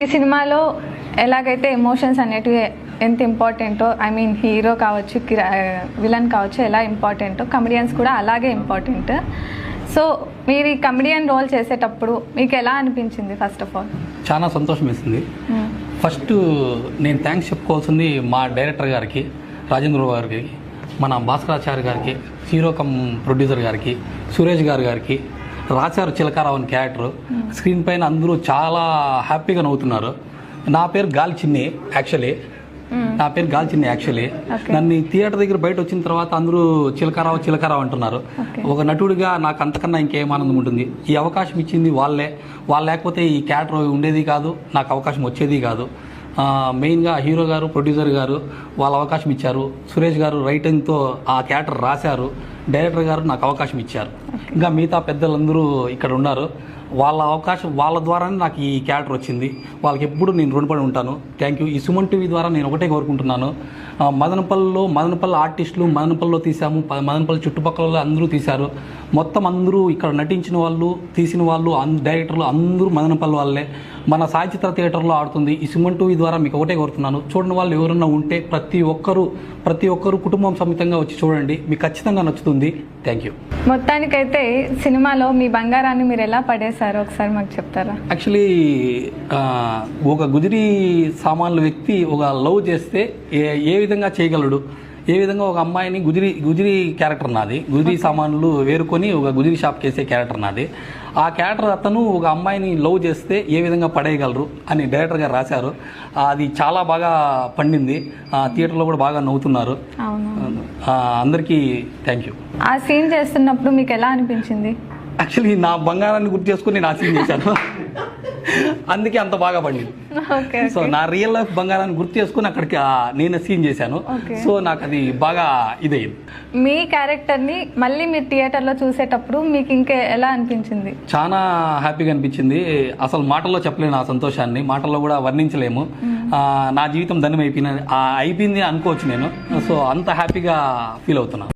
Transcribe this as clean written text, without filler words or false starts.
ఈ సినిమాలో ఎలాగైతే ఎమోషన్స్ అనేటివి ఎంత ఇంపార్టెంటో, ఐ మీన్ హీరో కావచ్చు, విలన్ కావచ్చు, ఎలా ఇంపార్టెంటో కమెడియన్స్ కూడా అలాగే ఇంపార్టెంట్. సో మీరు ఈ కమెడియన్ రోల్ చేసేటప్పుడు మీకు ఎలా అనిపించింది? ఫస్ట్ ఆఫ్ ఆల్ చాలా సంతోషం వేసింది. ఫస్ట్ నేను థ్యాంక్స్ చెప్పుకోవాల్సింది మా డైరెక్టర్ గారికి, రాజేంద్ర గారికి, మన భాస్కరాచార్య గారికి, హీరో కమ్ ప్రొడ్యూసర్ గారికి, సురేష్ గారికి. రాశారు చిలకారావు అని క్యారెక్టర్. స్క్రీన్ పైన అందరూ చాలా హ్యాపీగా నవ్వుతున్నారు. నా పేరు గాలి చిన్ని యాక్చువల్లీ. నన్ను థియేటర్ దగ్గర బయట వచ్చిన తర్వాత అందరూ చిలకారావు అంటున్నారు. ఒక నటుడిగా నాకు అంతకన్నా ఇంకేం ఆనందం ఉంటుంది. ఈ అవకాశం ఇచ్చింది వాళ్ళు లేకపోతే ఈ క్యారెక్టర్ ఉండేది కాదు, నాకు అవకాశం వచ్చేది కాదు. మెయిన్గా హీరో గారు, ప్రొడ్యూసర్ గారు వాళ్ళ అవకాశం ఇచ్చారు. సురేష్ గారు రైటింగ్తో ఆ క్యారెక్టర్ రాశారు. డైరెక్టర్ గారు నాకు అవకాశం ఇచ్చారు. ఇంకా మిగతా పెద్దలందరూ ఇక్కడ ఉన్నారు. వాళ్ళ ద్వారానే నాకు ఈ క్యారెక్టర్ వచ్చింది. వాళ్ళకి ఎప్పుడు నేను రుణపడి ఉంటాను. Thank you. ఈ సుమన్ టీవీ ద్వారా నేను ఒకటే కోరుకుంటున్నాను, మదనపల్లి ఆర్టిస్టులు మదనపల్లిలో తీసాము, మదనపల్లి చుట్టుపక్కల అందరూ తీశారు. మొత్తం అందరూ ఇక్కడ నటించిన వాళ్ళు, తీసిన వాళ్ళు, డైరెక్టర్లు అందరూ మదనపల్లి వాళ్ళే. మన సాయి చిత్ర థియేటర్లో ఆడుతుంది. ఈ సుమన్ టీవీ ద్వారా మీకు ఒకటే కోరుతున్నాను, చూడని వాళ్ళు ఎవరన్నా ఉంటే ప్రతి ఒక్కరు కుటుంబం సమేతంగా వచ్చి చూడండి, మీకు ఖచ్చితంగా నచ్చుతుంది. Thank you. మొత్తానికైతే సినిమాలో మీ బంగారాన్ని మీరు ఎలా పడేశారో ఒకసారి మాకు చెప్తారా? యాక్చువల్లీ ఒక గుజరీ సామాన్ల వ్యక్తి ఒక లవ్ చేస్తే ఏ విధంగా చేయగలడు, ఏ విధంగా ఒక అమ్మాయిని గుజరీ క్యారెక్టర్ నాది, గుజరీ సామాన్లు వేరుకొని ఒక గుజరీ షాప్కి వేసే క్యారెక్టర్ నాది. ఆ క్యారెక్టర్ అతను ఒక అమ్మాయిని లవ్ చేస్తే ఏ విధంగా పడేయగలరు అని డైరెక్టర్ గారు రాశారు. అది చాలా బాగా పండింది. థియేటర్లో కూడా బాగా నవ్వుతున్నారు. అందరికీ థ్యాంక్ యూ. ఆ సీన్ చేస్తున్నప్పుడు మీకు ఎలా అనిపించింది? యాక్చువల్లీ నా బంగారాన్ని గుర్తు చేసుకుని నేను ఆ సీన్ చేశాను. అందుకే అంత బాగా పండింది. సో నా రియల్ లైఫ్ బంగారాన్ని గుర్తు చేసుకుని అక్కడికి నేను సీన్ చేశాను. సో నాకు అది బాగా ఇదైంది. మీ క్యారెక్టర్ని మళ్ళీ మీరు థియేటర్లో చూసేటప్పుడు మీకు ఇంకా ఎలా అనిపించింది? చాలా హ్యాపీగా అనిపించింది. అసలు మాటల్లో చెప్పలేను ఆ సంతోషాన్ని, మాటల్లో కూడా వర్ణించలేము. నా జీవితం ధన్యం అయిపోయింది అనుకోవచ్చు నేను. సో అంత హ్యాపీగా ఫీల్ అవుతున్నాను.